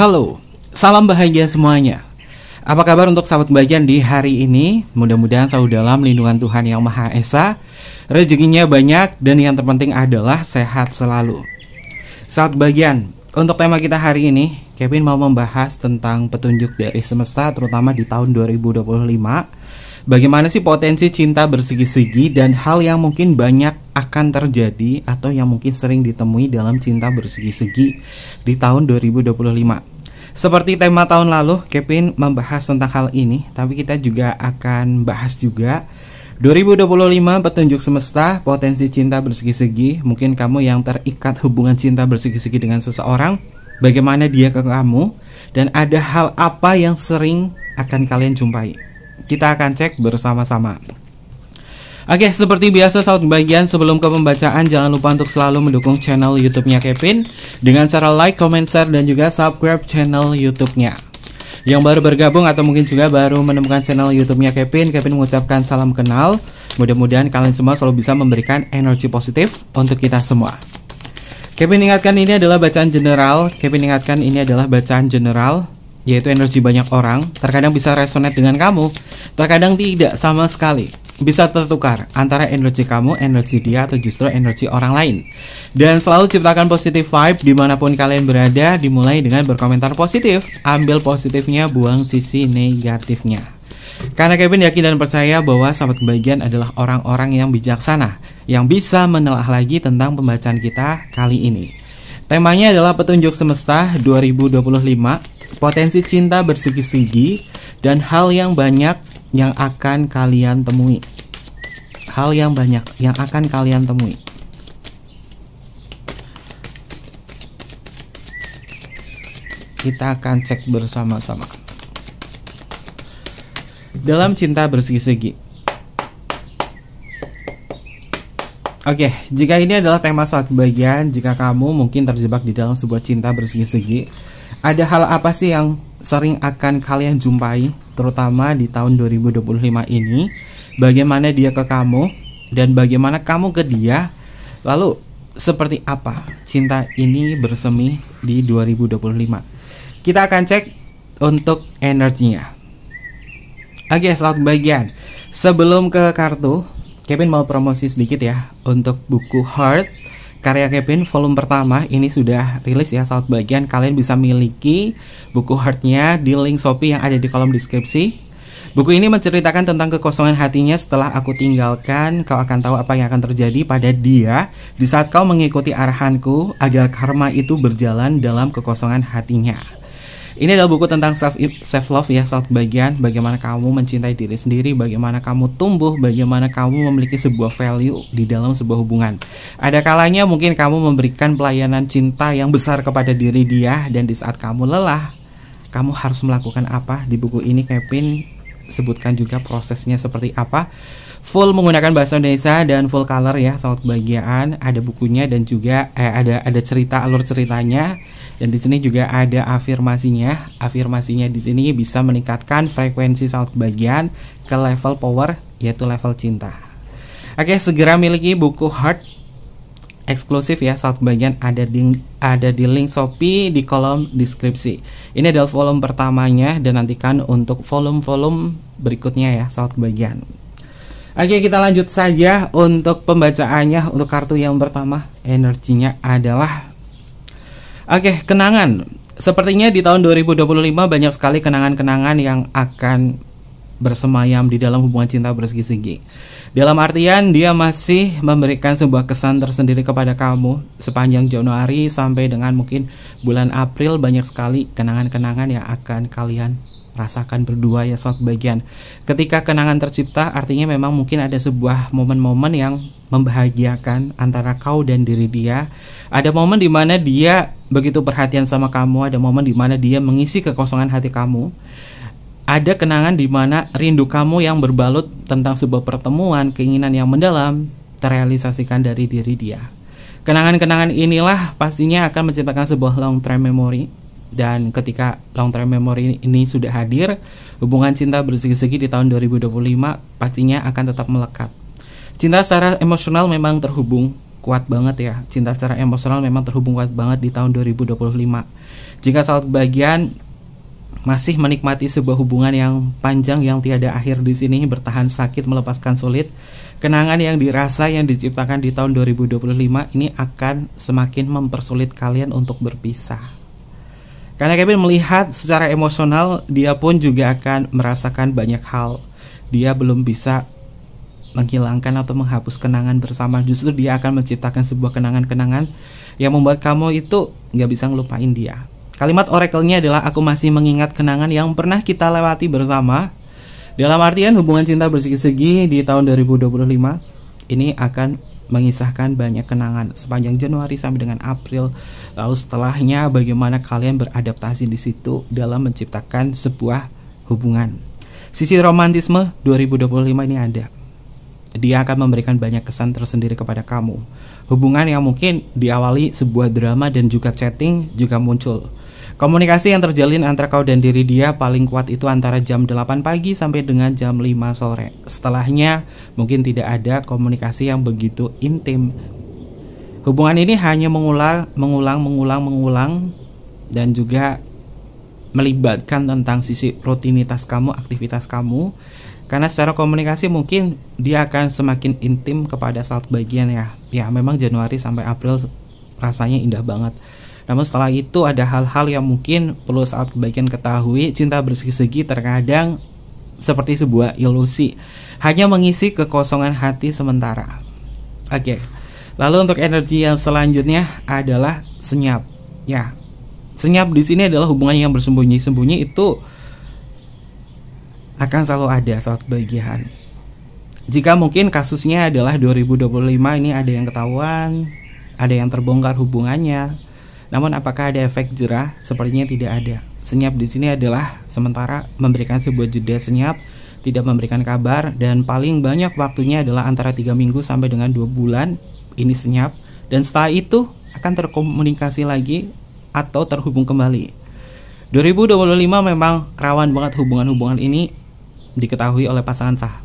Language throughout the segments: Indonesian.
Halo, salam bahagia semuanya. Apa kabar untuk sahabat kebahagiaan di hari ini? Mudah-mudahan selalu dalam lindungan Tuhan Yang Maha Esa, rezekinya banyak, dan yang terpenting adalah sehat selalu. Sahabat kebahagiaan, untuk tema kita hari ini, Kevin mau membahas tentang petunjuk dari semesta, terutama di tahun 2025. Bagaimana sih potensi cinta bersegi-segi dan hal yang mungkin banyak akan terjadi atau yang mungkin sering ditemui dalam cinta bersegi-segi di tahun 2025. Seperti tema tahun lalu, Kevin membahas tentang hal ini, tapi kita juga akan bahas juga 2025 petunjuk semesta, potensi cinta bersegi-segi. Mungkin kamu yang terikat hubungan cinta bersegi-segi dengan seseorang, bagaimana dia ke kamu, dan ada hal apa yang sering akan kalian jumpai. Kita akan cek bersama-sama. Oke, seperti biasa sahabat kebahagiaan, sebelum ke pembacaan jangan lupa untuk selalu mendukung channel YouTube-nya Kevin dengan cara like, comment, share, dan juga subscribe channel YouTube-nya. Yang baru bergabung atau mungkin juga baru menemukan channel YouTube-nya Kevin mengucapkan salam kenal. Mudah-mudahan kalian semua selalu bisa memberikan energi positif untuk kita semua. Kevin ingatkan ini adalah bacaan general. Yaitu energi banyak orang, terkadang bisa resonate dengan kamu, terkadang tidak sama sekali. Bisa tertukar antara energi kamu, energi dia, atau justru energi orang lain. Dan selalu ciptakan positive vibe dimanapun kalian berada. Dimulai dengan berkomentar positif, ambil positifnya, buang sisi negatifnya. Karena Kevin yakin dan percaya bahwa sahabat kebahagiaan adalah orang-orang yang bijaksana, yang bisa menelaah lagi tentang pembacaan kita kali ini. Temanya adalah petunjuk semesta 2025, potensi cinta bersegi-segi, dan hal yang banyak yang akan kalian temui. Hal yang banyak yang akan kalian temui. Kita akan cek bersama-sama. Dalam cinta bersegi-segi. Oke, jika ini adalah tema saat kebahagiaan, jika kamu mungkin terjebak di dalam sebuah cinta bersegi-segi, ada hal apa sih yang sering akan kalian jumpai, terutama di tahun 2025 ini? Bagaimana dia ke kamu, dan bagaimana kamu ke dia? Lalu, seperti apa cinta ini bersemi di 2025? Kita akan cek untuk energinya. Oke, selamat kebahagiaan. Sebelum ke kartu, Kevin mau promosi sedikit ya untuk buku Heart karya Kevin volume pertama. Ini sudah rilis ya sahabat bagian. Kalian bisa miliki buku Heart-nya di link Shopee yang ada di kolom deskripsi. Buku ini menceritakan tentang kekosongan hatinya setelah aku tinggalkan. Kau akan tahu apa yang akan terjadi pada dia di saat kau mengikuti arahanku agar karma itu berjalan dalam kekosongan hatinya. Ini adalah buku tentang self-love ya sahabat bagian. Bagaimana kamu mencintai diri sendiri, bagaimana kamu tumbuh, bagaimana kamu memiliki sebuah value di dalam sebuah hubungan. Ada kalanya mungkin kamu memberikan pelayanan cinta yang besar kepada diri dia, dan di saat kamu lelah, kamu harus melakukan apa? Di buku ini Kevin sebutkan juga prosesnya seperti apa. Full menggunakan bahasa Indonesia dan full color ya sahabat kebahagiaan. Ada bukunya dan juga ada cerita, alur ceritanya, dan di sini juga ada afirmasinya. Afirmasinya di sini bisa meningkatkan frekuensi sahabat kebahagiaan ke level power, yaitu level cinta. Oke, segera miliki buku Heart eksklusif ya sahabat kebahagiaan, ada di link Shopee di kolom deskripsi. Ini adalah volume pertamanya, dan nantikan untuk volume-volume berikutnya ya sahabat kebahagiaan. Oke, kita lanjut saja untuk pembacaannya. Untuk kartu yang pertama, energinya adalah kenangan. Sepertinya di tahun 2025 banyak sekali kenangan-kenangan yang akan bersemayam di dalam hubungan cinta bersegi-segi. Dalam artian dia masih memberikan sebuah kesan tersendiri kepada kamu. Sepanjang Januari sampai dengan mungkin bulan April, banyak sekali kenangan-kenangan yang akan kalian rasakan berdua ya sahabat bagian. Ketika kenangan tercipta, artinya memang mungkin ada sebuah momen-momen yang membahagiakan antara kau dan diri dia. Ada momen dimana dia begitu perhatian sama kamu, ada momen dimana dia mengisi kekosongan hati kamu. Ada kenangan dimana rindu kamu yang berbalut tentang sebuah pertemuan, keinginan yang mendalam terrealisasikan dari diri dia. Kenangan-kenangan inilah pastinya akan menciptakan sebuah long term memory. Dan ketika long term memory ini sudah hadir, hubungan cinta bersegi-segi di tahun 2025 pastinya akan tetap melekat. Cinta secara emosional memang terhubung kuat banget ya. Cinta secara emosional memang terhubung kuat banget di tahun 2025. Jika sahabat kebahagiaan masih menikmati sebuah hubungan yang panjang yang tiada akhir di sini, bertahan sakit melepaskan sulit, kenangan yang dirasa yang diciptakan di tahun 2025 ini akan semakin mempersulit kalian untuk berpisah. Karena Kevin melihat secara emosional, dia pun juga akan merasakan banyak hal. Dia belum bisa menghilangkan atau menghapus kenangan bersama. Justru dia akan menciptakan sebuah kenangan-kenangan yang membuat kamu itu gak bisa ngelupain dia. Kalimat oracle-nya adalah aku masih mengingat kenangan yang pernah kita lewati bersama. Dalam artian hubungan cinta bersegi-segi di tahun 2025 ini akan mengisahkan banyak kenangan sepanjang Januari sampai dengan April. Lalu setelahnya bagaimana kalian beradaptasi di situ dalam menciptakan sebuah hubungan. Sisi romantisme 2025 ini ada. Dia akan memberikan banyak kesan tersendiri kepada kamu. Hubungan yang mungkin diawali sebuah drama dan juga chatting juga muncul. Komunikasi yang terjalin antara kau dan diri dia paling kuat itu antara jam 8 pagi sampai dengan jam 5 sore. Setelahnya mungkin tidak ada komunikasi yang begitu intim. Hubungan ini hanya mengulang dan juga melibatkan tentang sisi rutinitas kamu, aktivitas kamu. Karena secara komunikasi mungkin dia akan semakin intim kepada saat bagian ya. Ya memang Januari sampai April rasanya indah banget. Namun setelah itu ada hal-hal yang mungkin perlu saat kebaikan ketahui. Cinta bersegi-segi terkadang seperti sebuah ilusi, hanya mengisi kekosongan hati sementara. Oke. Lalu untuk energi yang selanjutnya adalah senyap. Ya, senyap di sini adalah hubungan yang bersembunyi-sembunyi itu akan selalu ada saat kebahagiaan. Jika mungkin kasusnya adalah 2025 ini ada yang ketahuan, ada yang terbongkar hubungannya. Namun apakah ada efek jerah? Sepertinya tidak ada. Senyap di sini adalah sementara, memberikan sebuah jeda senyap, tidak memberikan kabar, dan paling banyak waktunya adalah antara 3 minggu sampai dengan 2 bulan. Ini senyap, dan setelah itu akan terkomunikasi lagi atau terhubung kembali. 2025 memang rawan banget hubungan-hubungan ini diketahui oleh pasangan sah.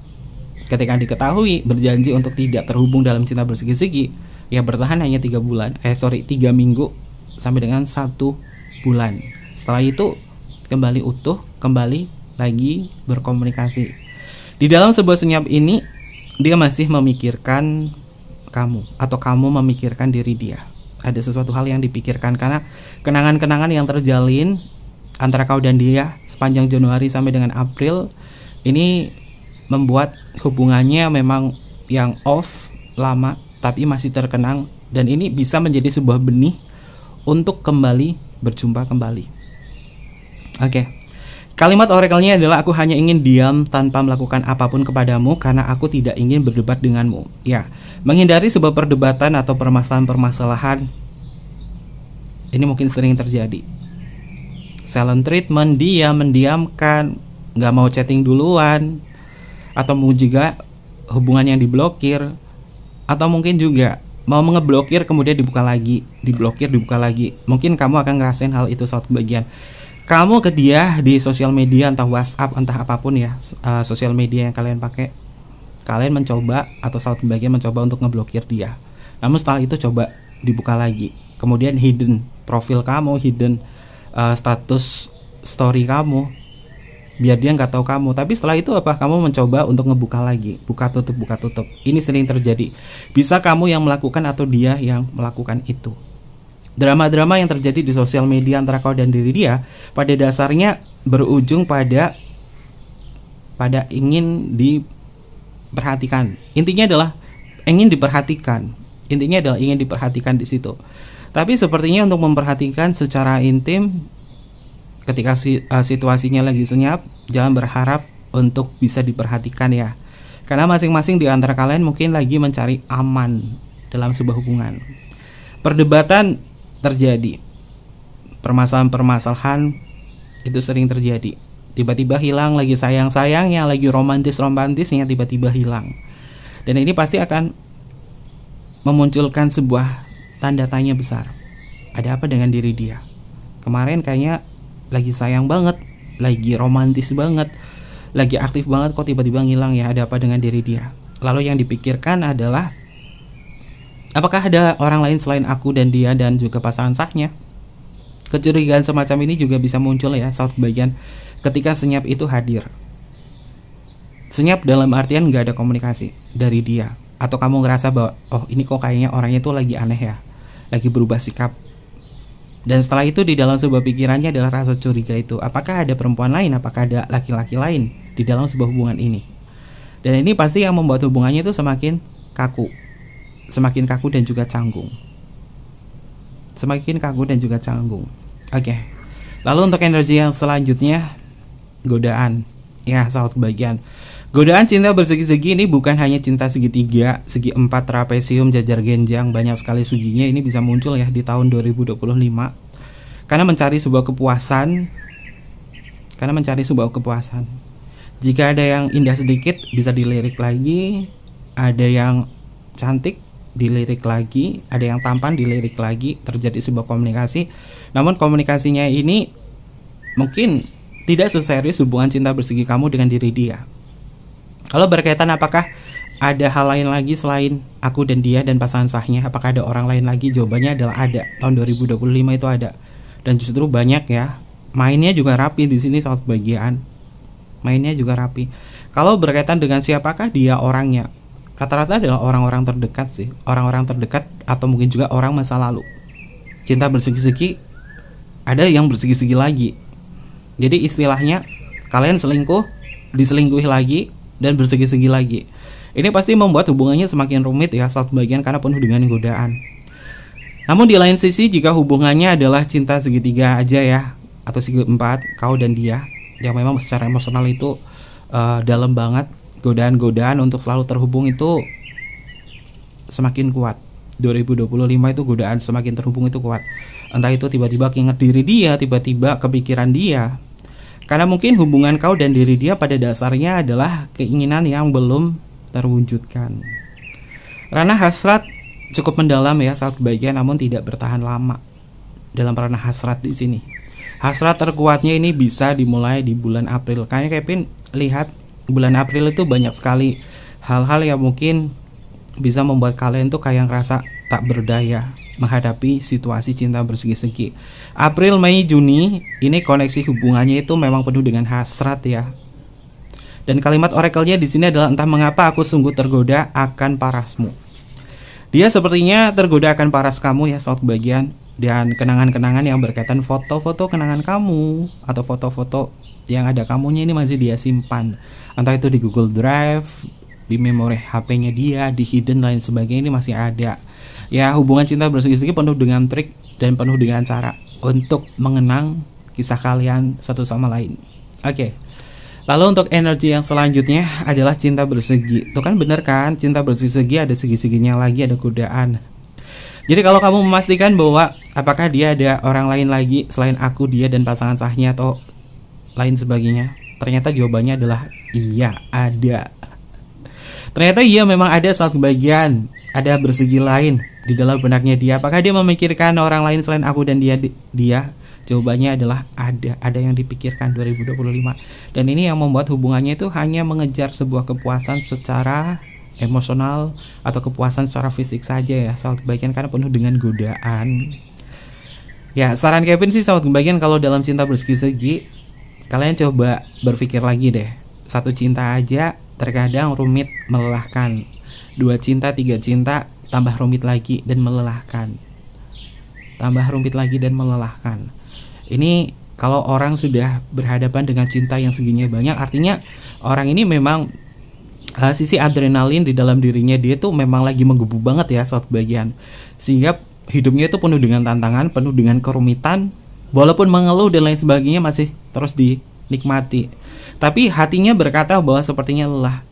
Ketika diketahui berjanji untuk tidak terhubung dalam cinta bersegi-segi, ya bertahan hanya 3 minggu sampai dengan 1 bulan. Setelah itu kembali utuh, kembali lagi berkomunikasi. Di dalam sebuah senyap ini dia masih memikirkan kamu atau kamu memikirkan diri dia. Ada sesuatu hal yang dipikirkan karena kenangan-kenangan yang terjalin antara kau dan dia sepanjang Januari sampai dengan April ini membuat hubungannya memang yang off lama tapi masih terkenang, dan ini bisa menjadi sebuah benih untuk kembali berjumpa kembali. Oke. Kalimat oracle-nya adalah aku hanya ingin diam tanpa melakukan apapun kepadamu karena aku tidak ingin berdebat denganmu. Ya, menghindari sebuah perdebatan atau permasalahan-permasalahan ini mungkin sering terjadi. Silent treatment, mendiamkan, nggak mau chatting duluan, atau mau juga hubungan yang diblokir, atau mungkin juga mau ngeblokir kemudian dibuka lagi, diblokir dibuka lagi. Mungkin kamu akan ngerasain hal itu saat bagian. Kamu ke dia di sosial media, entah WhatsApp, entah apapun ya, sosial media yang kalian pakai. Kalian mencoba atau saat bagian mencoba untuk ngeblokir dia. Namun setelah itu coba dibuka lagi. Kemudian hidden profil kamu, hidden status story kamu, biar dia nggak tahu kamu. Tapi setelah itu apa? Kamu mencoba untuk ngebuka lagi, buka tutup. Ini sering terjadi. Bisa kamu yang melakukan atau dia yang melakukan itu. Drama-drama yang terjadi di sosial media antara kau dan diri dia pada dasarnya berujung pada ingin diperhatikan. Intinya adalah ingin diperhatikan. di situ. Tapi sepertinya untuk memperhatikan secara intim ketika situasinya lagi senyap, jangan berharap untuk bisa diperhatikan ya. Karena masing-masing di antara kalian mungkin lagi mencari aman dalam sebuah hubungan. Perdebatan terjadi, permasalahan-permasalahan itu sering terjadi. Tiba-tiba hilang, lagi sayang-sayangnya, lagi romantis-romantisnya tiba-tiba hilang. Dan ini pasti akan memunculkan sebuah tanda tanya besar. Ada apa dengan diri dia? Kemarin kayaknya lagi sayang banget, lagi romantis banget, lagi aktif banget, kok tiba-tiba ngilang ya? Ada apa dengan diri dia? Lalu yang dipikirkan adalah Apakah ada orang lain selain aku dan dia dan juga pasangan sahnya? Kecurigaan semacam ini juga bisa muncul ya saat kebagian ketika senyap itu hadir. Senyap dalam artian nggak ada komunikasi dari dia, atau kamu ngerasa bahwa oh ini kok kayaknya orangnya tuh lagi aneh ya, lagi berubah sikap. Dan setelah itu di dalam sebuah pikirannya adalah rasa curiga itu, apakah ada perempuan lain, apakah ada laki-laki lain di dalam sebuah hubungan ini. Dan ini pasti yang membuat hubungannya itu semakin kaku dan juga canggung. Semakin kaku dan juga canggung. Oke. Lalu untuk energi yang selanjutnya, godaan. Ya, sahabat kebagian. Godaan cinta bersegi-segi ini bukan hanya cinta segitiga, segi empat, trapesium, jajar genjang, banyak sekali seginya. Ini bisa muncul ya di tahun 2025. Karena mencari sebuah kepuasan. Jika ada yang indah sedikit, bisa dilirik lagi. Ada yang cantik, dilirik lagi. Ada yang tampan, dilirik lagi. Terjadi sebuah komunikasi. Namun komunikasinya ini mungkin tidak seserius hubungan cinta bersegi kamu dengan diri dia. Kalau berkaitan apakah ada hal lain lagi selain aku dan dia dan pasangan sahnya, apakah ada orang lain lagi? Jawabannya adalah ada. Tahun 2025 itu ada. Dan justru banyak ya. Mainnya juga rapi di sini saat bagian. Mainnya juga rapi. Kalau berkaitan dengan siapakah dia orangnya, rata-rata adalah orang-orang terdekat sih. Orang-orang terdekat atau mungkin juga orang masa lalu. Cinta bersegi-segi, ada yang bersegi-segi lagi. Jadi istilahnya kalian selingkuh, diselingkuhi lagi, dan bersegi-segi lagi. Ini pasti membuat hubungannya semakin rumit ya saat bagian karena penuh dengan godaan. Namun di lain sisi, jika hubungannya adalah cinta segitiga aja ya, atau segi empat, kau dan dia, yang memang secara emosional itu dalam banget, godaan-godaan untuk selalu terhubung itu semakin kuat. 2025 itu godaan semakin terhubung itu kuat. Entah itu tiba-tiba keinget diri dia, tiba-tiba kepikiran dia. Karena mungkin hubungan kau dan diri dia pada dasarnya adalah keinginan yang belum terwujudkan. Ranah hasrat cukup mendalam ya saat kebahagiaan, namun tidak bertahan lama dalam ranah hasrat di sini. Hasrat terkuatnya ini bisa dimulai di bulan April. Kayaknya Kevin lihat bulan April itu banyak sekali hal-hal yang mungkin bisa membuat kalian tuh kayak ngerasa tak berdaya menghadapi situasi cinta bersegi-segi. April, Mei, Juni ini koneksi hubungannya itu memang penuh dengan hasrat ya. Dan kalimat oracle-nya di sini adalah entah mengapa aku sungguh tergoda akan parasmu. Dia sepertinya tergoda akan paras kamu ya saat bagian, dan kenangan-kenangan yang berkaitan foto-foto kenangan kamu atau foto-foto yang ada kamunya ini masih dia simpan. Entah itu di Google Drive, di memori HP-nya dia, di hidden lain sebagainya, ini masih ada. Ya, hubungan cinta bersegi-segi penuh dengan trik dan penuh dengan cara untuk mengenang kisah kalian satu sama lain. Oke. Lalu untuk energi yang selanjutnya adalah cinta bersegi. Itu kan bener kan? Cinta bersegi ada segi-seginya lagi, ada godaan. Jadi kalau kamu memastikan bahwa apakah dia ada orang lain lagi selain aku, dia dan pasangan sahnya atau lain sebagainya, ternyata jawabannya adalah iya, ada. Ternyata iya memang ada saat bagian, ada bersegi lain di dalam benaknya dia. Apakah dia memikirkan orang lain selain aku dan dia? Jawabannya adalah ada yang dipikirkan 2025. Dan ini yang membuat hubungannya itu hanya mengejar sebuah kepuasan secara emosional atau kepuasan secara fisik saja ya sahabat kebahagiaan, karena penuh dengan godaan. Ya, saran Kevin sih sahabat kebahagiaan, kalau dalam cinta bersegi-segi kalian coba berpikir lagi deh. Satu cinta aja terkadang rumit, melelahkan. 2 cinta, 3 cinta tambah rumit lagi dan melelahkan. Tambah rumit lagi dan melelahkan. Ini kalau orang sudah berhadapan dengan cinta yang seginya banyak, artinya orang ini memang sisi adrenalin di dalam dirinya dia tuh memang lagi menggebu banget ya saat bagian, sehingga hidupnya itu penuh dengan tantangan, penuh dengan kerumitan. Walaupun mengeluh dan lain sebagainya masih terus dinikmati, tapi hatinya berkata bahwa sepertinya lelah.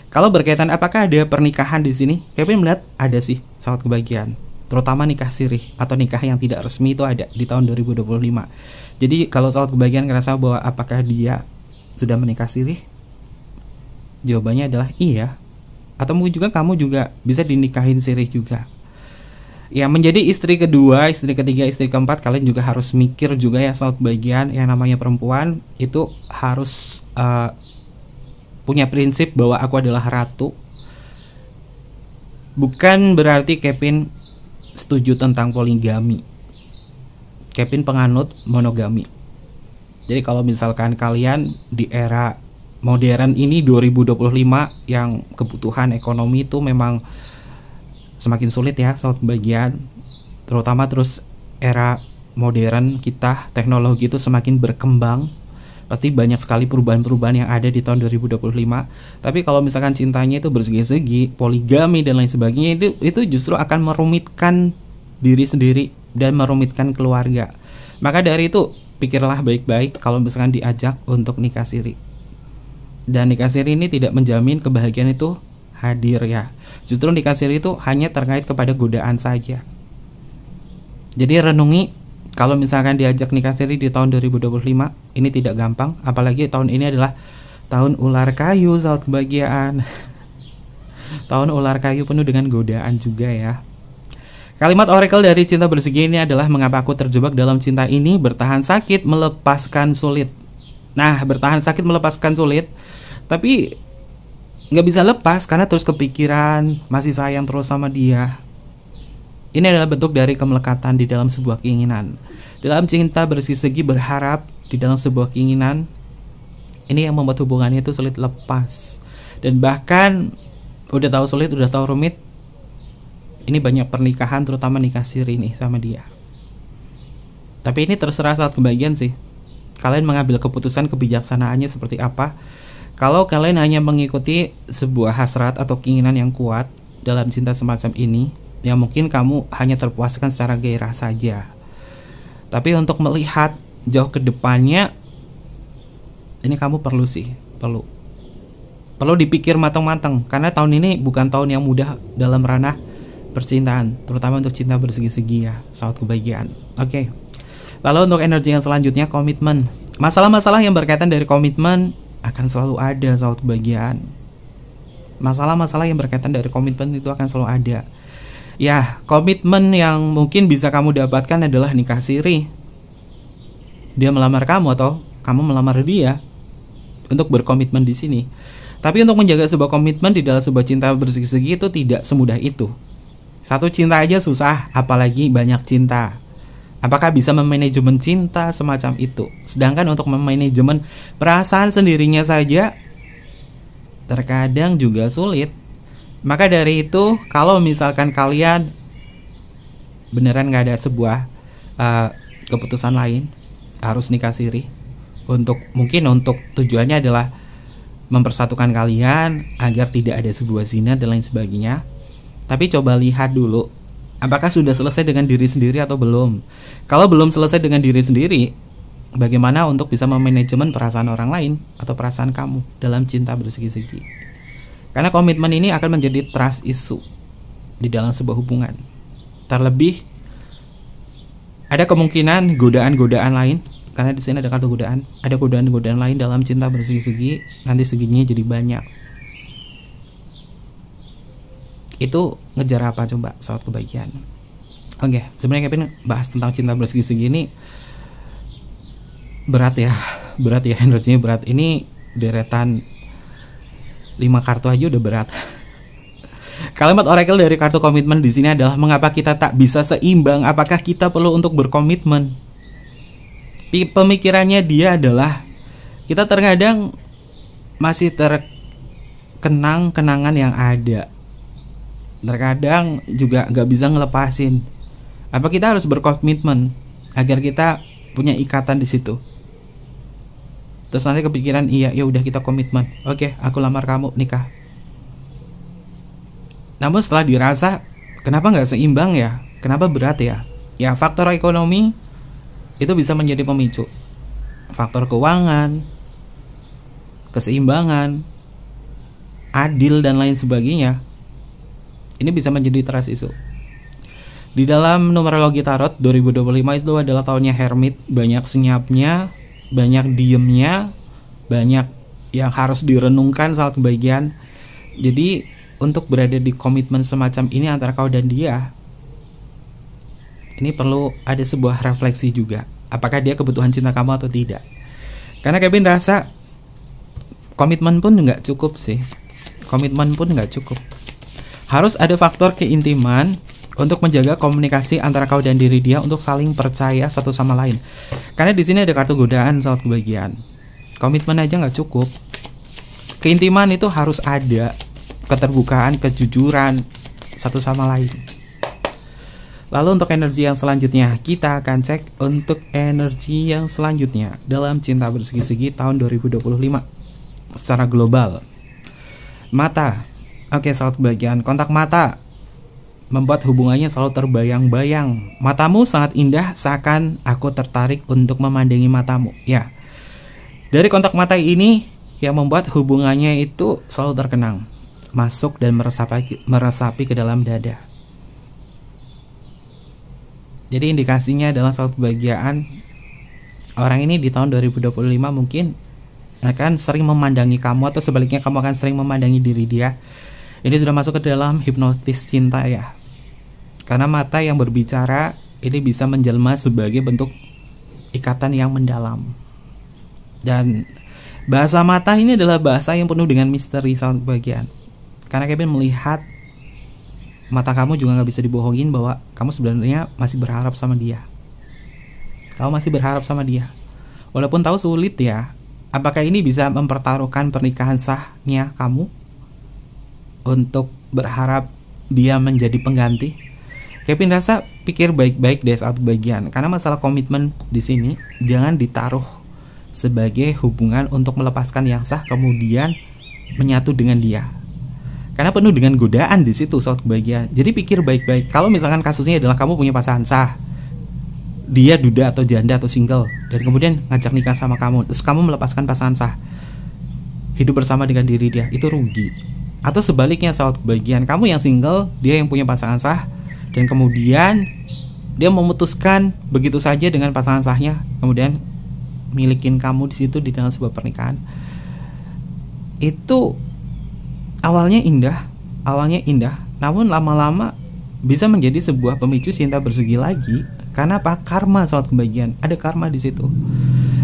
Kalau berkaitan apakah ada pernikahan di sini, Kevin melihat ada sih sahabat kebahagiaan, terutama nikah sirih atau nikah yang tidak resmi itu ada di tahun 2025. Jadi kalau sahabat kebahagiaan ngerasa bahwa apakah dia sudah menikah sirih, jawabannya adalah iya. Atau mungkin juga kamu juga bisa dinikahin sirih juga. Ya, menjadi istri kedua, istri ketiga, istri keempat, kalian juga harus mikir juga ya sahabat kebahagiaan. Yang namanya perempuan itu harus punya prinsip bahwa aku adalah ratu. Bukan berarti Kevin setuju tentang poligami. Kevin penganut monogami. Jadi kalau misalkan kalian di era modern ini 2025 yang kebutuhan ekonomi itu memang semakin sulit ya, sobat kebahagiaan. Terutama terus era modern kita, teknologi itu semakin berkembang. Pasti banyak sekali perubahan-perubahan yang ada di tahun 2025. Tapi kalau misalkan cintanya itu bersegi-segi, poligami dan lain sebagainya, itu justru akan merumitkan diri sendiri dan merumitkan keluarga. Maka dari itu, pikirlah baik-baik kalau misalkan diajak untuk nikah siri. Dan nikah siri ini tidak menjamin kebahagiaan itu hadir ya. Justru nikah siri itu hanya terkait kepada godaan saja. Jadi renungi, kalau misalkan diajak nikah siri di tahun 2025, ini tidak gampang. Apalagi tahun ini adalah tahun ular kayu, saat kebahagiaan. Tahun ular kayu penuh dengan godaan juga ya. Kalimat oracle dari cinta bersegi ini adalah, mengapa aku terjebak dalam cinta ini, bertahan sakit, melepaskan sulit. Nah, bertahan sakit, melepaskan sulit, tapi nggak bisa lepas karena terus kepikiran, masih sayang terus sama dia. Ini adalah bentuk dari kemelekatan di dalam sebuah keinginan. Dalam cinta bersegi berharap di dalam sebuah keinginan, ini yang membuat hubungannya itu sulit lepas. Dan bahkan udah tahu sulit, udah tahu rumit, ini banyak pernikahan, terutama nikah siri nih sama dia. Tapi ini terserah saat kebahagiaan sih. Kalian mengambil keputusan kebijaksanaannya seperti apa. Kalau kalian hanya mengikuti sebuah hasrat atau keinginan yang kuat dalam cinta semacam ini, ya mungkin kamu hanya terpuaskan secara gairah saja. Tapi untuk melihat jauh ke depannya, ini kamu perlu dipikir matang-matang. Karena tahun ini bukan tahun yang mudah dalam ranah percintaan, terutama untuk cinta bersegi-segi ya, sahabat kebahagiaan. Oke. Lalu untuk energi yang selanjutnya, komitmen. Masalah-masalah yang berkaitan dari komitmen akan selalu ada, sahabat kebahagiaan. Masalah-masalah yang berkaitan dari komitmen itu akan selalu ada. Ya, komitmen yang mungkin bisa kamu dapatkan adalah nikah siri. Dia melamar kamu atau kamu melamar dia untuk berkomitmen di sini. Tapi untuk menjaga sebuah komitmen di dalam sebuah cinta bersegi-segi itu tidak semudah itu. Satu cinta aja susah, apalagi banyak cinta. Apakah bisa memanajemen cinta semacam itu? Sedangkan untuk memanajemen perasaan sendirinya saja terkadang juga sulit. Maka dari itu, kalau misalkan kalian beneran gak ada sebuah keputusan lain, harus nikah siri, mungkin untuk tujuannya adalah mempersatukan kalian agar tidak ada sebuah zina dan lain sebagainya. Tapi coba lihat dulu, apakah sudah selesai dengan diri sendiri atau belum. Kalau belum selesai dengan diri sendiri, bagaimana untuk bisa memanajemen perasaan orang lain atau perasaan kamu dalam cinta bersegi-segi. Karena komitmen ini akan menjadi trust issue di dalam sebuah hubungan. Terlebih ada kemungkinan godaan-godaan lain, karena di sini ada kartu godaan. Ada godaan-godaan lain dalam cinta bersegi-segi, nanti seginya jadi banyak. Itu ngejar apa coba, sahabat kebahagiaan? Oke, sebenarnya Kevin bahas tentang cinta bersegi-segi ini berat ya, energinya berat. Ini deretan 5 kartu aja udah berat. Kalimat oracle dari kartu komitmen di sini adalah, mengapa kita tak bisa seimbang? Apakah kita perlu untuk berkomitmen? Pemikirannya dia adalah, kita terkadang masih terkenang kenangan yang ada. Terkadang juga gak bisa ngelepasin. Apa kita harus berkomitmen agar kita punya ikatan di situ? Terus nanti kepikiran, iya ya udah kita komitmen. Oke, aku lamar kamu, nikah. Namun setelah dirasa, kenapa nggak seimbang ya? Kenapa berat ya? Ya faktor ekonomi itu bisa menjadi pemicu. Faktor keuangan, keseimbangan, adil dan lain sebagainya. Ini bisa menjadi trust issue. Di dalam numerologi tarot 2025 itu adalah tahunnya Hermit, banyak senyapnya, banyak diemnya, banyak yang harus direnungkan saat kebahagiaan. Jadi untuk berada di komitmen semacam ini antara kau dan dia, ini perlu ada sebuah refleksi juga. Apakah dia kebutuhan cinta kamu atau tidak? Karena Kevin rasa komitmen pun nggak cukup sih. Komitmen pun nggak cukup. Harus ada faktor keintiman untuk menjaga komunikasi antara kau dan diri dia untuk saling percaya satu sama lain. Karena di sini ada kartu godaan, sahabat kebahagiaan. Komitmen aja nggak cukup. Keintiman itu harus ada, keterbukaan, kejujuran satu sama lain. Lalu untuk energi yang selanjutnya, kita akan cek untuk energi yang selanjutnya dalam cinta bersegi-segi tahun 2025 secara global. Mata. Oke, sahabat kebahagiaan, kontak mata membuat hubungannya selalu terbayang-bayang. Matamu sangat indah, seakan aku tertarik untuk memandangi matamu. Ya, dari kontak mata ini yang membuat hubungannya itu selalu terkenang, masuk dan meresapi ke dalam dada. Jadi indikasinya adalah sahabat kebahagiaan, orang ini di tahun 2025 mungkin akan sering memandangi kamu, atau sebaliknya kamu akan sering memandangi diri dia. Ini sudah masuk ke dalam hipnotis cinta ya. Karena mata yang berbicara ini bisa menjelma sebagai bentuk ikatan yang mendalam. Dan bahasa mata ini adalah bahasa yang penuh dengan misteri, sahabat kebahagiaan. Karena Kevin melihat mata kamu juga gak bisa dibohongin bahwa kamu sebenarnya masih berharap sama dia. Kamu masih berharap sama dia. Walaupun tahu sulit ya. Apakah ini bisa mempertaruhkan pernikahan sahnya kamu untuk berharap dia menjadi pengganti? Kevin rasa pikir baik-baik deh saat bagian. Karena masalah komitmen di sini jangan ditaruh sebagai hubungan untuk melepaskan yang sah kemudian menyatu dengan dia. Karena penuh dengan godaan di situ saat kebahagiaan. Jadi pikir baik-baik. Kalau misalkan kasusnya adalah kamu punya pasangan sah, dia duda atau janda atau single, dan kemudian ngajak nikah sama kamu, terus kamu melepaskan pasangan sah, hidup bersama dengan diri dia, itu rugi. Atau sebaliknya saat kebahagiaan, kamu yang single, dia yang punya pasangan sah, dan kemudian dia memutuskan begitu saja dengan pasangan sahnya, kemudian milikin kamu di situ di dalam sebuah pernikahan. Itu awalnya indah, namun lama-lama bisa menjadi sebuah pemicu cinta bersegi lagi. Karena apa? Karma, sahabat kebahagiaan. Ada karma di situ.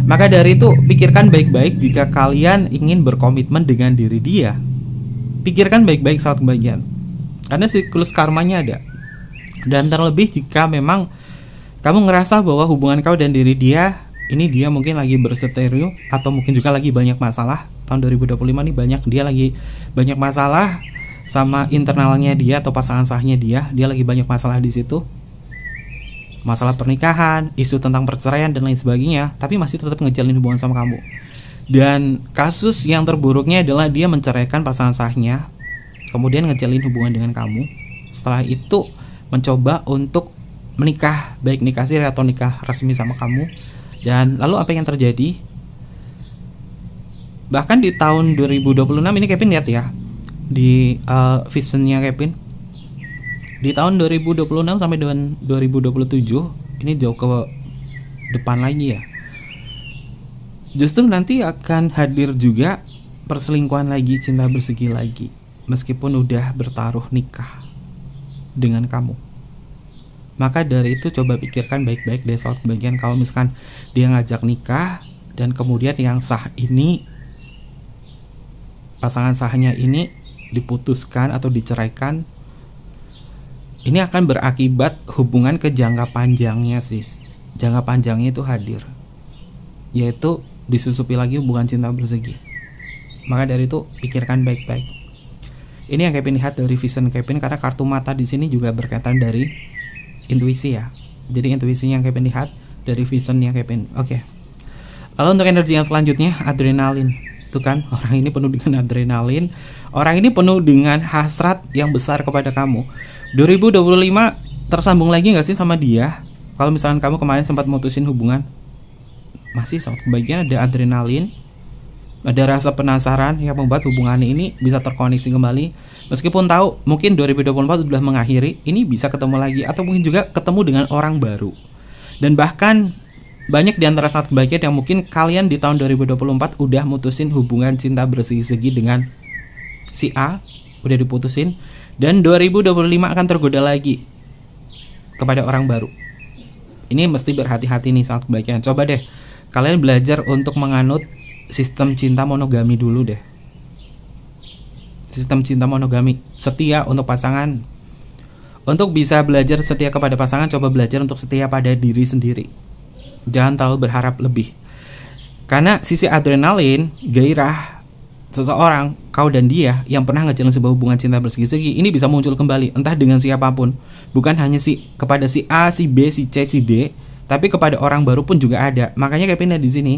Maka dari itu, pikirkan baik-baik jika kalian ingin berkomitmen dengan diri dia. Pikirkan baik-baik, sahabat kebahagiaan. Karena siklus karmanya ada. Dan terlebih jika memang kamu ngerasa bahwa hubungan kau dan diri dia, ini dia mungkin lagi berseteru, atau mungkin juga lagi banyak masalah. Tahun 2025 nih dia lagi banyak masalah sama internalnya dia atau pasangan sahnya dia lagi banyak masalah di situ. Masalah pernikahan, isu tentang perceraian dan lain sebagainya, tapi masih tetap ngejalin hubungan sama kamu. Dan kasus yang terburuknya adalah dia menceraikan pasangan sahnya, kemudian ngejalin hubungan dengan kamu. Setelah itu mencoba untuk menikah, baik nikah siri atau nikah resmi sama kamu. Dan lalu apa yang terjadi? Bahkan di tahun 2026 ini Kevin lihat ya, di visionnya Kevin, di tahun 2026 sampai dengan 2027 ini jauh ke depan lagi ya. Justru nanti akan hadir juga perselingkuhan lagi, cinta bersegi lagi, meskipun udah bertaruh nikah dengan kamu. Maka dari itu coba pikirkan baik-baik deh soal kebagian. Kalau misalkan dia ngajak nikah dan kemudian yang sah ini, pasangan sahnya ini diputuskan atau diceraikan, ini akan berakibat hubungan ke jangka panjangnya sih. Jangka panjangnya itu hadir, yaitu disusupi lagi hubungan cinta bersegi. Maka dari itu pikirkan baik-baik. Ini yang Kevin lihat dari vision Kevin, karena kartu mata di sini juga berkaitan dari intuisi ya. Jadi intuisinya yang Kevin lihat dari visionnya Kevin. Oke. Lalu untuk energi yang selanjutnya, adrenalin. Tuh kan, orang ini penuh dengan adrenalin. Orang ini penuh dengan hasrat yang besar kepada kamu. 2025 tersambung lagi gak sih sama dia? Kalau misalkan kamu kemarin sempat mutusin hubungan, masih sama kebagian ada adrenalin, ada rasa penasaran yang membuat hubungan ini bisa terkoneksi kembali. Meskipun tahu mungkin 2024 sudah mengakhiri, ini bisa ketemu lagi, atau mungkin juga ketemu dengan orang baru. Dan bahkan banyak di antara saat kebahagiaan yang mungkin kalian di tahun 2024 udah mutusin hubungan cinta bersegi-segi dengan si A, udah diputusin, dan 2025 akan tergoda lagi kepada orang baru. Ini mesti berhati-hati nih saat kebahagiaan. Coba deh kalian belajar untuk menganut sistem cinta monogami dulu deh. sistem cinta monogami, setia untuk pasangan. Untuk bisa belajar setia kepada pasangan, coba belajar untuk setia pada diri sendiri. Jangan terlalu berharap lebih. Karena sisi adrenalin, gairah seseorang, kau dan dia yang pernah ngejalin sebuah hubungan cinta bersegi-segi, ini bisa muncul kembali, entah dengan siapapun. Bukan hanya kepada si A, si B, si C, si D, tapi kepada orang baru pun juga ada. Makanya Kevin di sini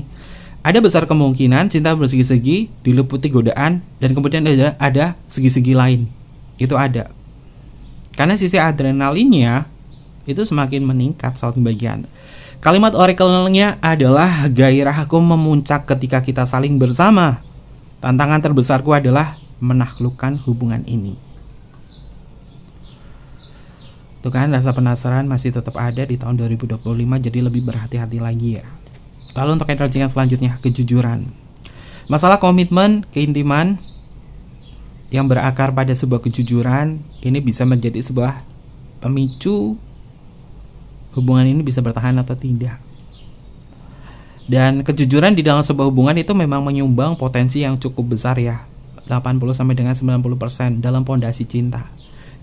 ada besar kemungkinan cinta bersegi-segi diliputi godaan, dan kemudian ada segi-segi lain. Itu ada. Karena sisi adrenalinnya itu semakin meningkat saat bagian. Kalimat oracle-nya adalah gairahku memuncak ketika kita saling bersama. Tantangan terbesarku adalah menaklukkan hubungan ini. Tuh kan, rasa penasaran masih tetap ada di tahun 2025, jadi lebih berhati-hati lagi ya. Lalu untuk energi yang selanjutnya, kejujuran. Masalah komitmen, keintiman yang berakar pada sebuah kejujuran, ini bisa menjadi sebuah pemicu hubungan ini bisa bertahan atau tidak. Dan kejujuran di dalam sebuah hubungan itu memang menyumbang potensi yang cukup besar ya, 80 sampai dengan 90% dalam pondasi cinta.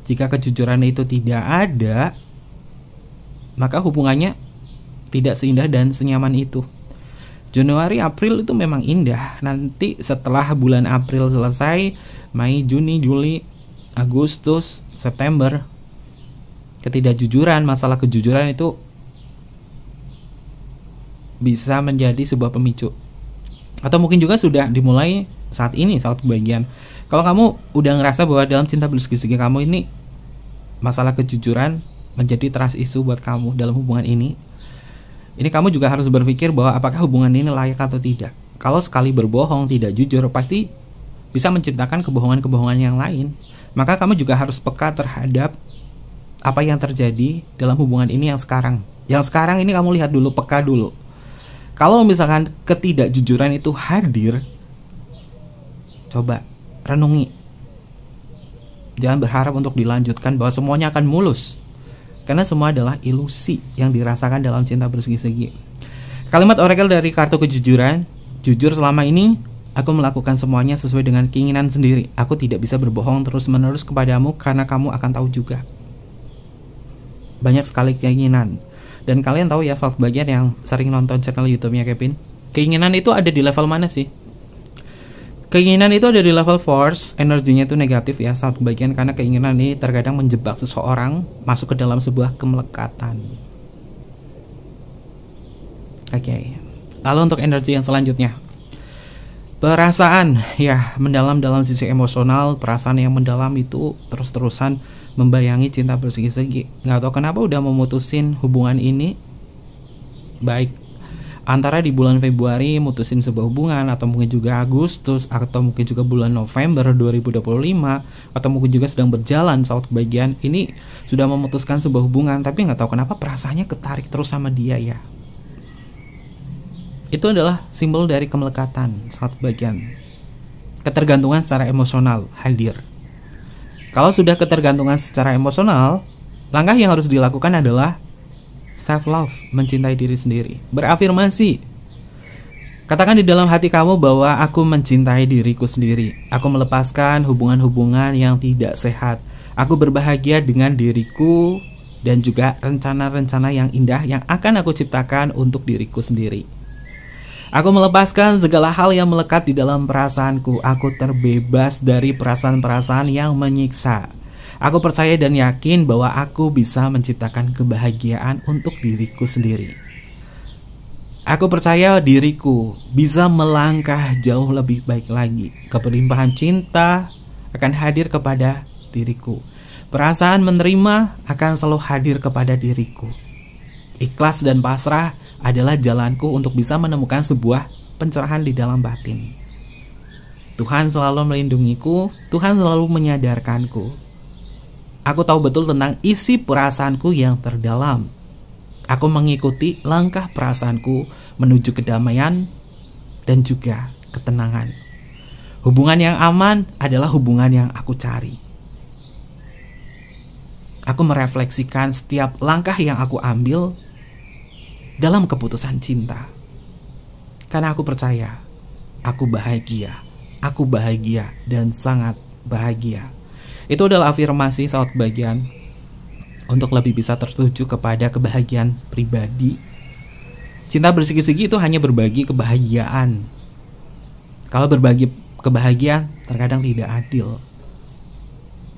Jika kejujuran itu tidak ada, maka hubungannya tidak seindah dan senyaman itu. Januari, April itu memang indah. Nanti setelah bulan April selesai, Mei, Juni, Juli, Agustus, September, ketidakjujuran, masalah kejujuran itu bisa menjadi sebuah pemicu. Atau mungkin juga sudah dimulai saat ini, saat bagian. Kalau kamu udah ngerasa bahwa dalam cinta bersegi-segi kamu ini masalah kejujuran menjadi trust issue buat kamu dalam hubungan ini kamu juga harus berpikir bahwa apakah hubungan ini layak atau tidak. Kalau sekali berbohong, tidak jujur, pasti bisa menciptakan kebohongan-kebohongan yang lain. Maka kamu juga harus peka terhadap apa yang terjadi dalam hubungan ini yang sekarang. Yang sekarang ini kamu lihat dulu, peka dulu. Kalau misalkan ketidakjujuran itu hadir, coba renungi. Jangan berharap untuk dilanjutkan bahwa semuanya akan mulus. Karena semua adalah ilusi yang dirasakan dalam cinta bersegi-segi. Kalimat oracle dari kartu kejujuran, jujur selama ini aku melakukan semuanya sesuai dengan keinginan sendiri. Aku tidak bisa berbohong terus-menerus kepadamu karena kamu akan tahu juga. Banyak sekali keinginan. Dan kalian tahu ya, soft bagian yang sering nonton channel YouTube-nya Kevin, keinginan itu ada di level mana sih? Keinginan itu ada di level force, energinya itu negatif ya, saat bagian, karena keinginan ini terkadang menjebak seseorang masuk ke dalam sebuah kemelekatan. Oke. Lalu untuk energi yang selanjutnya, perasaan ya, mendalam dalam sisi emosional. Perasaan yang mendalam itu terus-terusan membayangi cinta bersegi-segi. Nggak tahu kenapa udah memutusin hubungan ini, baik antara di bulan Februari mutusin sebuah hubungan, atau mungkin juga Agustus, atau mungkin juga bulan November 2025, atau mungkin juga sedang berjalan saat kebagian ini sudah memutuskan sebuah hubungan, tapi nggak tahu kenapa perasaannya ketarik terus sama dia ya. Itu adalah simbol dari kemelekatan saat kebagian. Ketergantungan secara emosional hadir. Kalau sudah ketergantungan secara emosional, langkah yang harus dilakukan adalah self love, mencintai diri sendiri, berafirmasi. Katakan di dalam hati kamu bahwa aku mencintai diriku sendiri. Aku melepaskan hubungan-hubungan yang tidak sehat. Aku berbahagia dengan diriku dan juga rencana-rencana yang indah yang akan aku ciptakan untuk diriku sendiri. Aku melepaskan segala hal yang melekat di dalam perasaanku. Aku terbebas dari perasaan-perasaan yang menyiksa. Aku percaya dan yakin bahwa aku bisa menciptakan kebahagiaan untuk diriku sendiri. Aku percaya diriku bisa melangkah jauh lebih baik lagi. Kelimpahan cinta akan hadir kepada diriku. Perasaan menerima akan selalu hadir kepada diriku. Ikhlas dan pasrah adalah jalanku untuk bisa menemukan sebuah pencerahan di dalam batin. Tuhan selalu melindungiku, Tuhan selalu menyadarkanku. Aku tahu betul tentang isi perasaanku yang terdalam. Aku mengikuti langkah perasaanku menuju kedamaian dan juga ketenangan. Hubungan yang aman adalah hubungan yang aku cari. Aku merefleksikan setiap langkah yang aku ambil dalam keputusan cinta. Karena aku percaya, aku bahagia dan sangat bahagia. Itu adalah afirmasi sahabat kebahagiaan untuk lebih bisa tertuju kepada kebahagiaan pribadi. Cinta bersegi-segi itu hanya berbagi kebahagiaan. Kalau berbagi kebahagiaan terkadang tidak adil.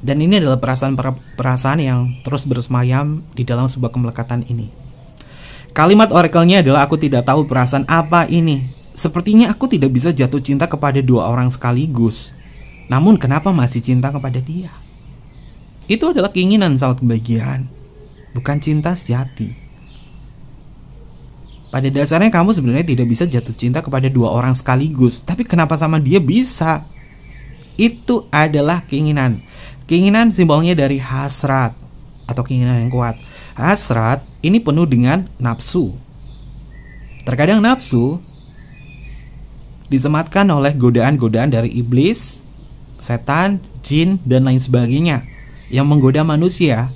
Dan ini adalah perasaan yang terus bersemayam di dalam sebuah kemelekatan ini. Kalimat oracle-nya adalah aku tidak tahu perasaan apa ini. Sepertinya aku tidak bisa jatuh cinta kepada dua orang sekaligus. Namun kenapa masih cinta kepada dia? Itu adalah keinginan sahabat kebahagiaan, bukan cinta sejati. Pada dasarnya kamu sebenarnya tidak bisa jatuh cinta kepada dua orang sekaligus. Tapi kenapa sama dia bisa? Itu adalah keinginan. Keinginan simbolnya dari hasrat atau keinginan yang kuat. Hasrat ini penuh dengan nafsu. Terkadang nafsu disematkan oleh godaan-godaan dari iblis, setan, jin, dan lain sebagainya yang menggoda manusia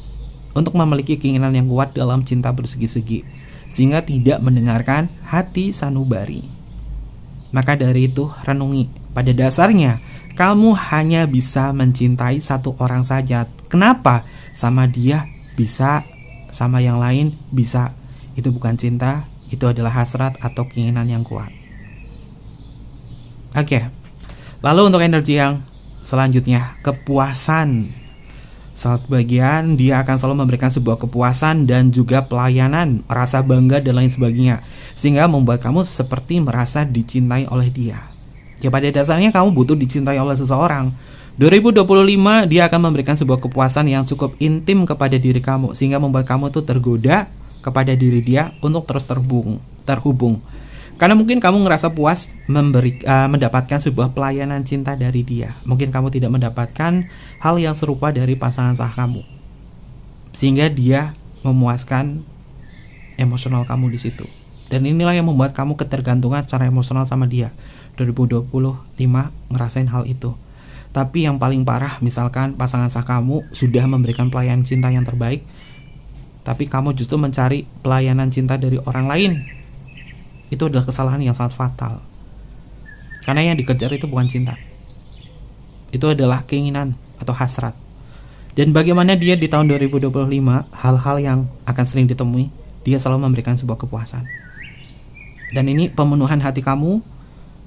untuk memiliki keinginan yang kuat dalam cinta bersegi-segi, sehingga tidak mendengarkan hati sanubari. Maka dari itu, renungi. Pada dasarnya, kamu hanya bisa mencintai satu orang saja. Kenapa? Sama dia bisa, sama yang lain bisa. Itu bukan cinta, itu adalah hasrat atau keinginan yang kuat. Oke. Lalu untuk energi yang selanjutnya, kepuasan. Saat bagian dia akan selalu memberikan sebuah kepuasan dan juga pelayanan, rasa bangga dan lain sebagainya, sehingga membuat kamu seperti merasa dicintai oleh dia. Ya pada dasarnya kamu butuh dicintai oleh seseorang. 2025 dia akan memberikan sebuah kepuasan yang cukup intim kepada diri kamu, sehingga membuat kamu tuh tergoda kepada diri dia untuk terus terhubung. Karena mungkin kamu ngerasa puas mendapatkan sebuah pelayanan cinta dari dia. Mungkin kamu tidak mendapatkan hal yang serupa dari pasangan sah kamu, sehingga dia memuaskan emosional kamu di situ. Dan inilah yang membuat kamu ketergantungan secara emosional sama dia. 2025 ngerasain hal itu. Tapi yang paling parah, misalkan pasangan sah kamu sudah memberikan pelayanan cinta yang terbaik, tapi kamu justru mencari pelayanan cinta dari orang lain. Itu adalah kesalahan yang sangat fatal. Karena yang dikejar itu bukan cinta. Itu adalah keinginan atau hasrat. Dan bagaimana dia di tahun 2025, hal-hal yang akan sering ditemui, dia selalu memberikan sebuah kepuasan. Dan ini pemenuhan hati kamu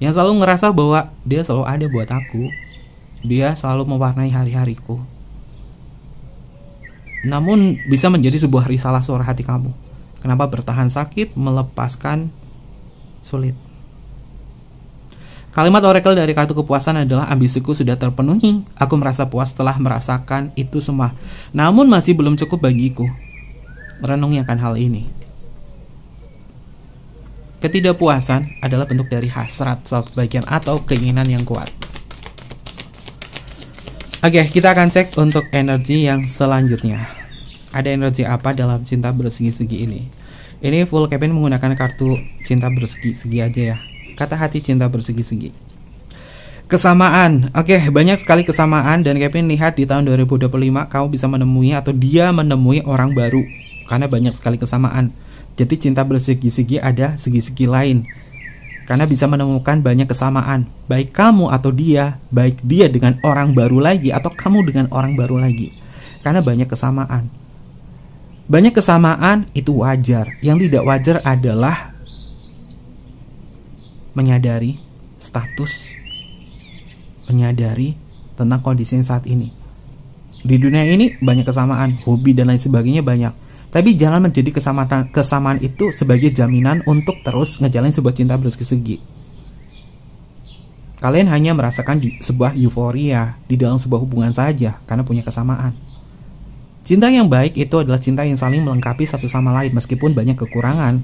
yang selalu ngerasa bahwa dia selalu ada buat aku. Dia selalu mewarnai hari-hariku. Namun bisa menjadi sebuah risalah suara hati kamu. Kenapa bertahan sakit, melepaskan sulit. Kalimat oracle dari kartu kepuasan adalah ambisiku sudah terpenuhi. Aku merasa puas setelah merasakan itu semua. Namun masih belum cukup bagiku. Renungi akan hal ini. Ketidakpuasan adalah bentuk dari hasrat, suatu bagian atau keinginan yang kuat. Oke, kita akan cek untuk energi yang selanjutnya. Ada energi apa dalam cinta bersegi-segi ini? Ini full Kevin menggunakan kartu cinta bersegi-segi aja ya. Kata hati cinta bersegi-segi. Kesamaan. Oke, banyak sekali kesamaan dan Kevin lihat di tahun 2025 kamu bisa menemui atau dia menemui orang baru karena banyak sekali kesamaan. Jadi cinta bersegi-segi ada segi-segi lain. Karena bisa menemukan banyak kesamaan. Baik kamu atau dia, baik dia dengan orang baru lagi atau kamu dengan orang baru lagi. Karena banyak kesamaan. Banyak kesamaan itu wajar. Yang tidak wajar adalah menyadari status, menyadari tentang kondisi saat ini. Di dunia ini banyak kesamaan, hobi dan lain sebagainya banyak. Tapi jangan menjadi kesamaan itu sebagai jaminan untuk terus ngejalanin sebuah cinta bersegi-segi. Kalian hanya merasakan sebuah euforia di dalam sebuah hubungan saja karena punya kesamaan. Cinta yang baik itu adalah cinta yang saling melengkapi satu sama lain meskipun banyak kekurangan.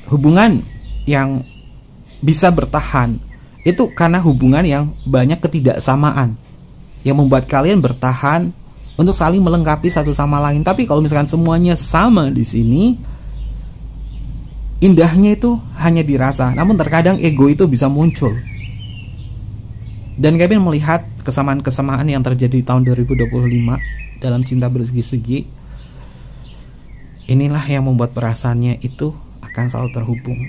Hubungan yang bisa bertahan itu karena hubungan yang banyak ketidaksamaan yang membuat kalian bertahan untuk saling melengkapi satu sama lain. Tapi kalau misalkan semuanya sama di sini, indahnya itu hanya dirasa, namun terkadang ego itu bisa muncul. Dan Kevin melihat kesamaan-kesamaan yang terjadi di tahun 2025 dalam cinta bersegi-segi. Inilah yang membuat perasaannya itu akan selalu terhubung.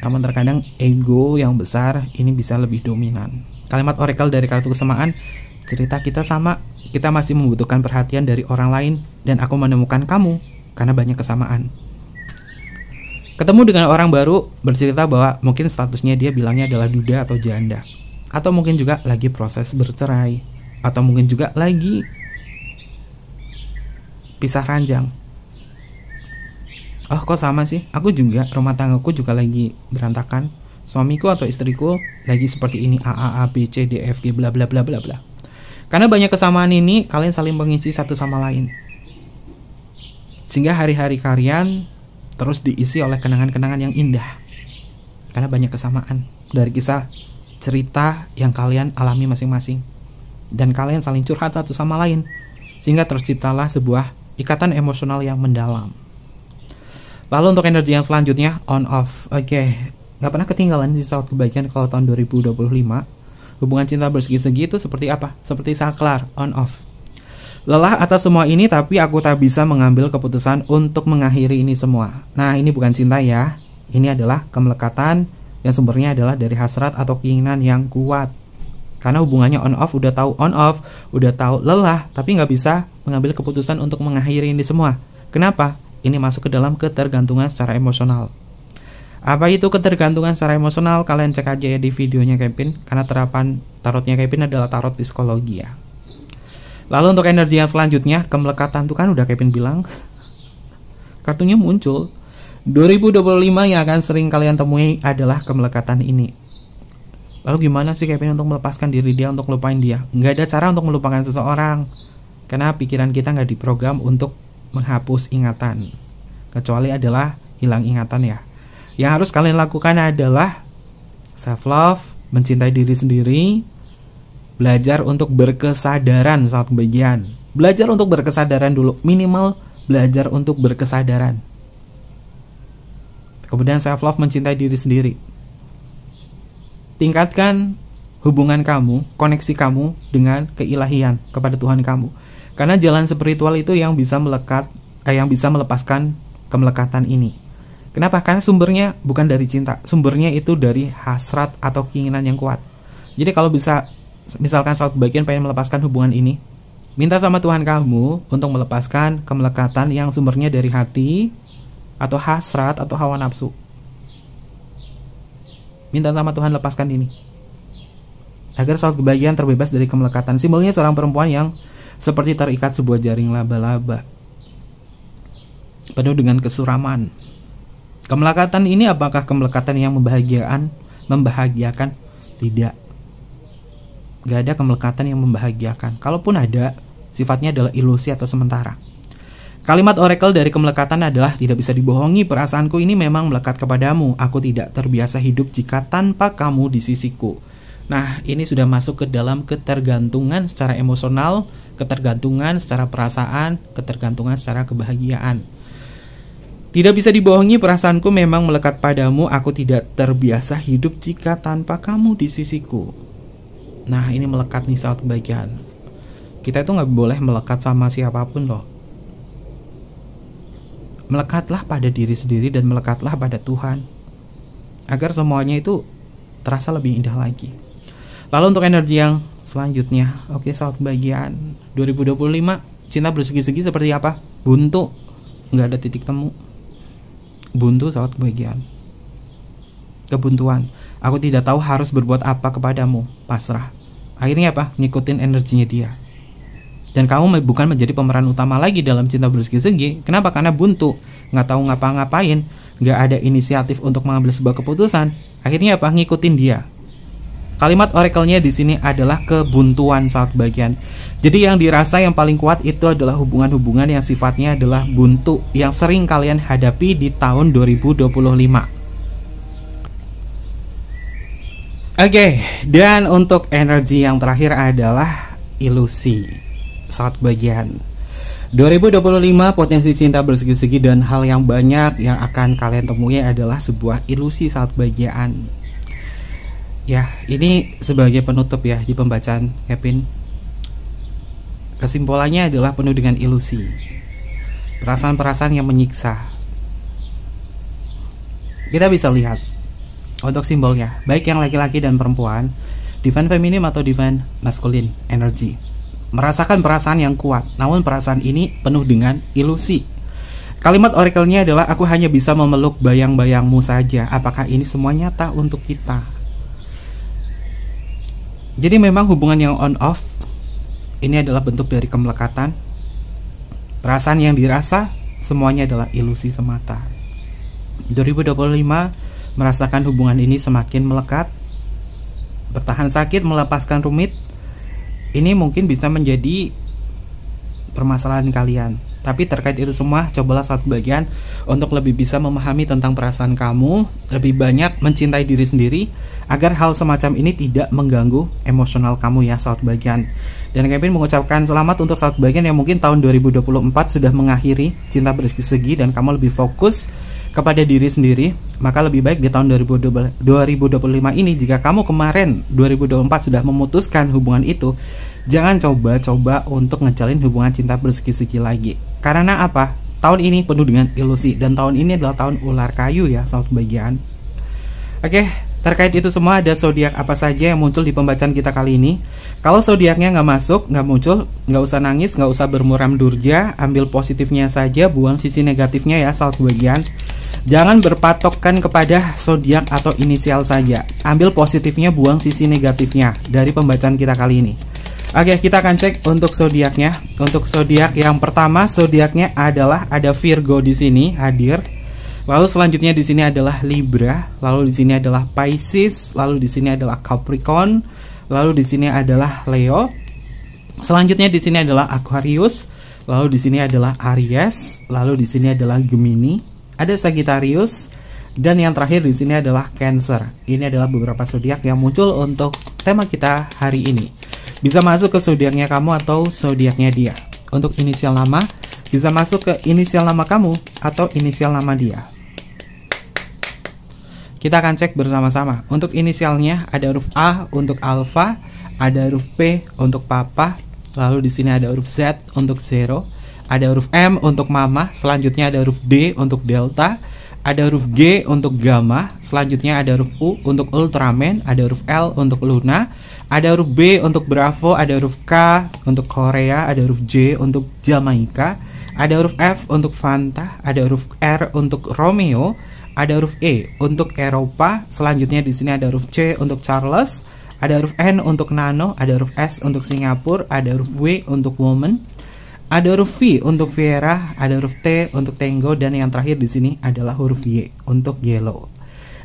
Namun terkadang ego yang besar ini bisa lebih dominan. Kalimat oracle dari kartu kesamaan, cerita kita sama, kita masih membutuhkan perhatian dari orang lain, dan aku menemukan kamu karena banyak kesamaan. Ketemu dengan orang baru, bercerita bahwa mungkin statusnya dia bilangnya adalah duda atau janda, atau mungkin juga lagi proses bercerai, atau mungkin juga lagi pisah ranjang. Oh, kok sama sih? Aku juga, rumah tanggaku juga lagi berantakan. Suamiku atau istriku lagi seperti ini, A B C D F G bla bla bla bla bla. Karena banyak kesamaan ini, kalian saling mengisi satu sama lain, sehingga hari-hari kalian terus diisi oleh kenangan-kenangan yang indah. Karena banyak kesamaan dari kisah cerita yang kalian alami masing-masing, dan kalian saling curhat satu sama lain, sehingga terciptalah sebuah ikatan emosional yang mendalam. Lalu untuk energi yang selanjutnya, on off. Oke, gak pernah ketinggalan di saat kebaikan kalau tahun 2025. Hubungan cinta bersegi-segi itu seperti apa? Seperti saklar, on off. Lelah atas semua ini, tapi aku tak bisa mengambil keputusan untuk mengakhiri ini semua. Nah, ini bukan cinta ya. Ini adalah kemelekatan yang sumbernya adalah dari hasrat atau keinginan yang kuat. Karena hubungannya on off, udah tahu on off, udah tahu lelah, tapi nggak bisa mengambil keputusan untuk mengakhiri ini semua. Kenapa? Ini masuk ke dalam ketergantungan secara emosional. Apa itu ketergantungan secara emosional? Kalian cek aja ya di videonya Kevin, karena terapan tarotnya Kevin adalah tarot psikologi ya. Lalu untuk energi yang selanjutnya, kemelekatan tuh kan udah Kevin bilang. Kartunya muncul. 2025 yang akan sering kalian temui adalah kemelekatan ini. Lalu gimana sih Kevin untuk melepaskan diri dia, untuk melupain dia? Nggak ada cara untuk melupakan seseorang, karena pikiran kita nggak diprogram untuk menghapus ingatan, kecuali adalah hilang ingatan ya. Yang harus kalian lakukan adalah self love, mencintai diri sendiri, belajar untuk berkesadaran saat kebahagiaan. Belajar untuk berkesadaran dulu, minimal belajar untuk berkesadaran. Kemudian self love, mencintai diri sendiri. Tingkatkan hubungan kamu, koneksi kamu dengan keilahian, kepada Tuhan kamu. Karena jalan spiritual itu yang bisa melepaskan kemelekatan ini. Kenapa? Karena sumbernya bukan dari cinta, sumbernya itu dari hasrat atau keinginan yang kuat. Jadi kalau bisa, misalkan saat bagian pengen melepaskan hubungan ini, minta sama Tuhan kamu untuk melepaskan kemelekatan yang sumbernya dari hati atau hasrat atau hawa nafsu. Minta sama Tuhan lepaskan ini, agar saat kebahagiaan terbebas dari kemelekatan. Simbolnya seorang perempuan yang seperti terikat sebuah jaring laba-laba, penuh dengan kesuraman. Kemelekatan ini apakah kemelekatan yang membahagiakan? Tidak. Gak ada kemelekatan yang membahagiakan. Kalaupun ada, sifatnya adalah ilusi atau sementara. Kalimat oracle dari kemelekatan adalah tidak bisa dibohongi, perasaanku ini memang melekat kepadamu. Aku tidak terbiasa hidup jika tanpa kamu di sisiku. Nah, ini sudah masuk ke dalam ketergantungan secara emosional, ketergantungan secara perasaan, ketergantungan secara kebahagiaan. Tidak bisa dibohongi, perasaanku memang melekat padamu. Aku tidak terbiasa hidup jika tanpa kamu di sisiku. Nah, ini melekat nih saat kebahagiaan. Kita itu gak boleh melekat sama siapapun loh. Melekatlah pada diri sendiri dan melekatlah pada Tuhan, agar semuanya itu terasa lebih indah lagi. Lalu untuk energi yang selanjutnya, oke, saat kebahagiaan 2025, cinta bersegi-segi seperti apa? Buntu, gak ada titik temu. Buntu saat kebahagiaan, kebuntuan. Aku tidak tahu harus berbuat apa kepadamu, pasrah. Akhirnya apa? Ngikutin energinya dia. Dan kamu bukan menjadi pemeran utama lagi dalam cinta bersegi-segi. Kenapa? Karena buntu, nggak tahu ngapa-ngapain, nggak ada inisiatif untuk mengambil sebuah keputusan. Akhirnya apa? Ngikutin dia. Kalimat oracle-nya di sini adalah kebuntuan saat kebahagiaan. Jadi yang dirasa yang paling kuat itu adalah hubungan-hubungan yang sifatnya adalah buntu, yang sering kalian hadapi di tahun 2025. Oke, dan untuk energi yang terakhir adalah ilusi saat kebahagiaan. 2025 potensi cinta bersegi-segi dan hal yang banyak yang akan kalian temui adalah sebuah ilusi saat kebahagiaan. Ya, ini sebagai penutup ya di pembacaan Kevin. Kesimpulannya adalah penuh dengan ilusi, perasaan-perasaan yang menyiksa. Kita bisa lihat untuk simbolnya, baik yang laki-laki dan perempuan, divine feminim atau divine masculine energy. Merasakan perasaan yang kuat, namun perasaan ini penuh dengan ilusi. Kalimat oracle-nya adalah aku hanya bisa memeluk bayang-bayangmu saja. Apakah ini semua nyata untuk kita? Jadi memang hubungan yang on off ini adalah bentuk dari kemelekatan. Perasaan yang dirasa semuanya adalah ilusi semata. 2025 merasakan hubungan ini semakin melekat, bertahan sakit, melepaskan rumit. Ini mungkin bisa menjadi permasalahan kalian. Tapi terkait itu semua, cobalah satu bagian untuk lebih bisa memahami tentang perasaan kamu, lebih banyak mencintai diri sendiri, agar hal semacam ini tidak mengganggu emosional kamu ya sahabat bagian. Dan Kevin mengucapkan selamat untuk sahabat bagian yang mungkin tahun 2024 sudah mengakhiri cinta bersegi-segi dan kamu lebih fokus kepada diri sendiri. Maka lebih baik di tahun 2025 ini, jika kamu kemarin 2024 sudah memutuskan hubungan itu, jangan coba-coba untuk ngejalin hubungan cinta bersegi-segi lagi. Karena apa? Tahun ini penuh dengan ilusi, dan tahun ini adalah tahun ular kayu ya sahabat bagian. Oke, terkait itu semua, ada zodiak apa saja yang muncul di pembacaan kita kali ini. Kalau zodiaknya nggak masuk, nggak muncul, nggak usah nangis, nggak usah bermuram durja, ambil positifnya saja, buang sisi negatifnya ya sahabat bagian. Jangan berpatokkan kepada zodiak atau inisial saja, ambil positifnya, buang sisi negatifnya dari pembacaan kita kali ini. Oke, kita akan cek untuk zodiaknya. Untuk zodiak yang pertama, zodiaknya adalah ada Virgo di sini hadir. Lalu selanjutnya di sini adalah Libra, lalu di sini adalah Pisces, lalu di sini adalah Capricorn, lalu di sini adalah Leo. Selanjutnya di sini adalah Aquarius, lalu di sini adalah Aries, lalu di sini adalah Gemini, ada Sagittarius, dan yang terakhir di sini adalah Cancer. Ini adalah beberapa zodiak yang muncul untuk tema kita hari ini. Bisa masuk ke zodiaknya kamu atau zodiaknya dia. Untuk inisial nama, bisa masuk ke inisial nama kamu atau inisial nama dia. Kita akan cek bersama-sama. Untuk inisialnya ada huruf A untuk Alpha, ada huruf P untuk Papa, lalu di sini ada huruf Z untuk Zero, ada huruf M untuk Mama, selanjutnya ada huruf D untuk Delta, ada huruf G untuk Gamma, selanjutnya ada huruf U untuk Ultraman, ada huruf L untuk Luna, ada huruf B untuk Bravo, ada huruf K untuk Korea, ada huruf J untuk Jamaika, ada huruf F untuk Fanta, ada huruf R untuk Romeo, ada huruf E untuk Eropa, selanjutnya di sini ada huruf C untuk Charles, ada huruf N untuk Nano, ada huruf S untuk Singapura, ada huruf W untuk Woman, ada huruf V untuk Viera, ada huruf T untuk Tango, dan yang terakhir di sini adalah huruf Y untuk Yellow.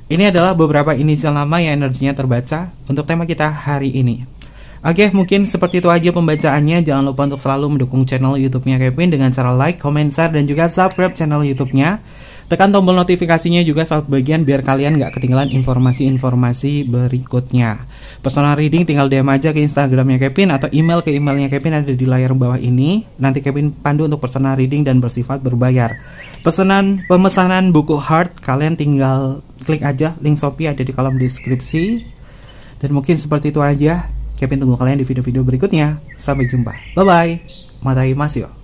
Ini adalah beberapa inisial nama yang energinya terbaca untuk tema kita hari ini. Oke, mungkin seperti itu aja pembacaannya. Jangan lupa untuk selalu mendukung channel YouTube-nya Kevin dengan cara like, comment, share, dan juga subscribe channel YouTube-nya. Tekan tombol notifikasinya juga saat bagian biar kalian nggak ketinggalan informasi-informasi berikutnya. Personal reading tinggal DM aja ke Instagramnya Kevin atau email ke emailnya Kevin ada di layar bawah ini. Nanti Kevin pandu untuk personal reading dan bersifat berbayar. Pemesanan buku hard kalian tinggal klik aja link Shopee ada di kolom deskripsi. Dan mungkin seperti itu aja. Kevin tunggu kalian di video-video berikutnya. Sampai jumpa. Bye bye. Matai Masyo.